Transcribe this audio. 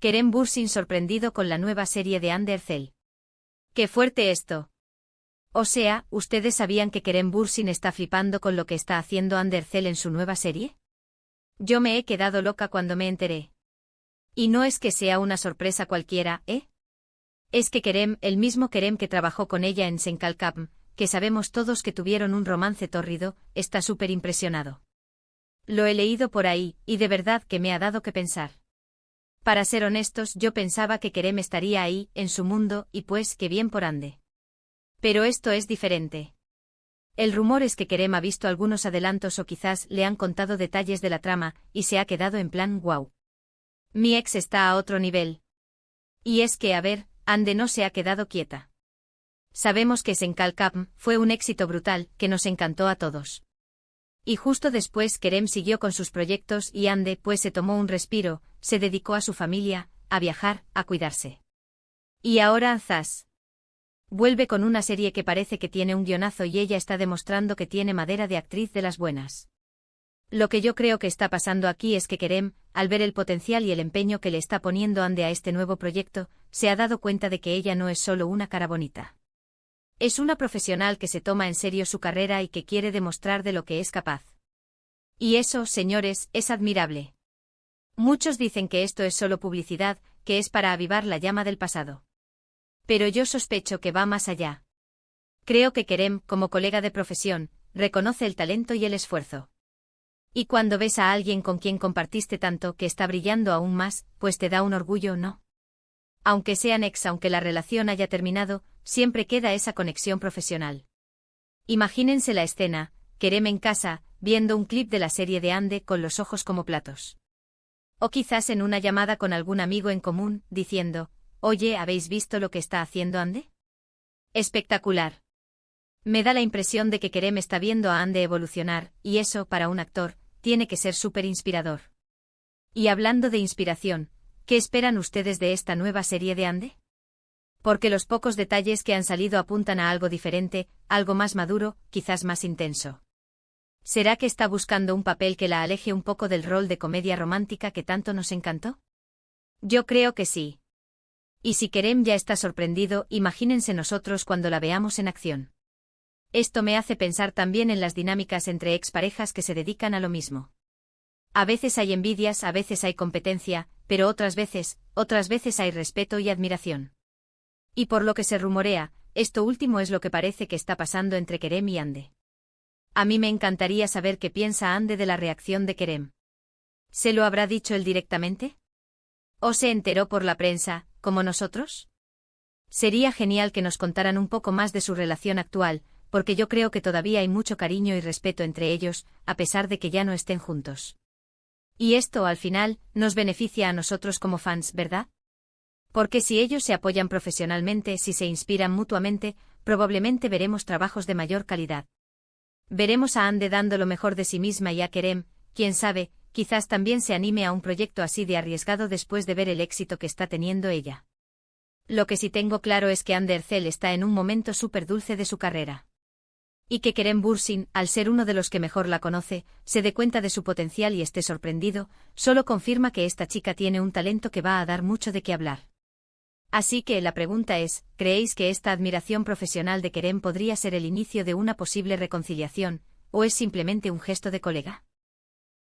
Kerem Bürsin sorprendido con la nueva serie de Hande Erçel. ¡Qué fuerte esto! O sea, ¿ustedes sabían que Kerem Bürsin está flipando con lo que está haciendo Hande Erçel en su nueva serie? Yo me he quedado loca cuando me enteré. Y no es que sea una sorpresa cualquiera, ¿eh? Es que Kerem, el mismo Kerem que trabajó con ella en Senkalkapm, que sabemos todos que tuvieron un romance tórrido, está súper impresionado. Lo he leído por ahí, y de verdad que me ha dado que pensar. Para ser honestos, yo pensaba que Kerem estaría ahí, en su mundo, y pues, qué bien por Hande. Pero esto es diferente. El rumor es que Kerem ha visto algunos adelantos o quizás le han contado detalles de la trama, y se ha quedado en plan wow. Mi ex está a otro nivel. Y es que, a ver, Hande no se ha quedado quieta. Sabemos que Senkalkapm fue un éxito brutal, que nos encantó a todos. Y justo después Kerem siguió con sus proyectos y Hande pues se tomó un respiro, se dedicó a su familia, a viajar, a cuidarse. Y ahora zas. Vuelve con una serie que parece que tiene un guionazo y ella está demostrando que tiene madera de actriz de las buenas. Lo que yo creo que está pasando aquí es que Kerem, al ver el potencial y el empeño que le está poniendo Hande a este nuevo proyecto, se ha dado cuenta de que ella no es solo una cara bonita. Es una profesional que se toma en serio su carrera y que quiere demostrar de lo que es capaz. Y eso, señores, es admirable. Muchos dicen que esto es solo publicidad, que es para avivar la llama del pasado. Pero yo sospecho que va más allá. Creo que Kerem, como colega de profesión, reconoce el talento y el esfuerzo. Y cuando ves a alguien con quien compartiste tanto que está brillando aún más, pues te da un orgullo, ¿no? Aunque sean ex, aunque la relación haya terminado, siempre queda esa conexión profesional. Imagínense la escena, Kerem en casa, viendo un clip de la serie de Hande con los ojos como platos. O quizás en una llamada con algún amigo en común, diciendo, oye, ¿habéis visto lo que está haciendo Hande? Espectacular. Me da la impresión de que Kerem está viendo a Hande evolucionar, y eso, para un actor, tiene que ser súper inspirador. Y hablando de inspiración, ¿qué esperan ustedes de esta nueva serie de Hande? Porque los pocos detalles que han salido apuntan a algo diferente, algo más maduro, quizás más intenso. ¿Será que está buscando un papel que la aleje un poco del rol de comedia romántica que tanto nos encantó? Yo creo que sí. Y si Kerem ya está sorprendido, imagínense nosotros cuando la veamos en acción. Esto me hace pensar también en las dinámicas entre exparejas que se dedican a lo mismo. A veces hay envidias, a veces hay competencia, pero otras veces hay respeto y admiración. Y por lo que se rumorea, esto último es lo que parece que está pasando entre Kerem y Hande. A mí me encantaría saber qué piensa Hande de la reacción de Kerem. ¿Se lo habrá dicho él directamente? ¿O se enteró por la prensa, como nosotros? Sería genial que nos contaran un poco más de su relación actual, porque yo creo que todavía hay mucho cariño y respeto entre ellos, a pesar de que ya no estén juntos. Y esto, al final, nos beneficia a nosotros como fans, ¿verdad? Porque si ellos se apoyan profesionalmente, si se inspiran mutuamente, probablemente veremos trabajos de mayor calidad. Veremos a Hande dando lo mejor de sí misma y a Kerem, quién sabe, quizás también se anime a un proyecto así de arriesgado después de ver el éxito que está teniendo ella. Lo que sí tengo claro es que Hande Erçel está en un momento súper dulce de su carrera. Y que Kerem Bürsin, al ser uno de los que mejor la conoce, se dé cuenta de su potencial y esté sorprendido, solo confirma que esta chica tiene un talento que va a dar mucho de qué hablar. Así que la pregunta es, ¿creéis que esta admiración profesional de Kerem podría ser el inicio de una posible reconciliación, o es simplemente un gesto de colega?